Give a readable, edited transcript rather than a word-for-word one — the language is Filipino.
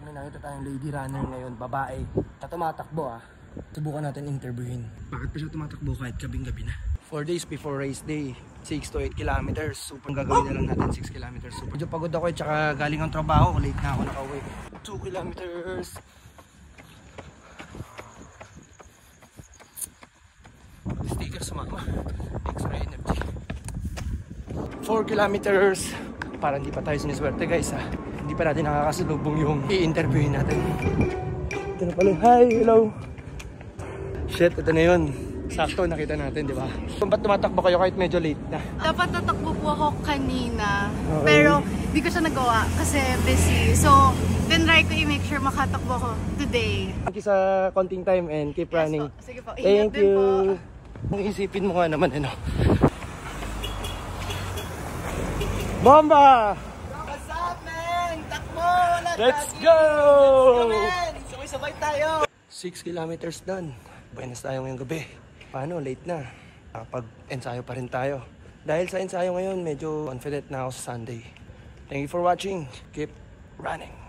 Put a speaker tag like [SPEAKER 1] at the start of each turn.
[SPEAKER 1] May nakita tayong lady runner ngayon, babae. Tumatakbo Subukan natin interviewin. Bakit pa siya tumatakbo kahit gabing-gabi na? 4 days before race day, 6 to 8 kilometers. Super gagawin na lang natin 6 kilometers. Super. Medyo pagod ako tsaka galing ang trabaho. Late na ako nakauwi. 2 kilometers. Sticker sumama. Extra energy. 4 kilometers. Para hindi pa tayo siniswerte guys Hindi pa natin nakakasalubong yung i-interviewin natin. Ito na pala. Hi, hello. Shit, ito na yun. Sakto, nakita natin, di ba? Kung ba't tumatakbo kayo kahit medyo late na?
[SPEAKER 2] Dapat tatakbo po ako kanina. Okay. Pero di ko siya nagawa kasi busy. So, tinry ko i-make sure makatakbo ko today.
[SPEAKER 1] Thank you sa konting time and keep running.
[SPEAKER 2] Po. Sige po,
[SPEAKER 1] Thank
[SPEAKER 2] ingat din
[SPEAKER 1] you.
[SPEAKER 2] po.
[SPEAKER 1] Isipin mo nga naman, Bomba!
[SPEAKER 2] What's up, man? Takbo!
[SPEAKER 1] Let's go!
[SPEAKER 2] Man! Sabay-sabay tayo!
[SPEAKER 1] 6 kilometers done. Buenas tayo ngayong gabi. Paano? Late na. Pag-ensayo pa rin tayo. Dahil sa ensayo ngayon, medyo confident na ako sa Sunday. Thank you for watching. Keep running.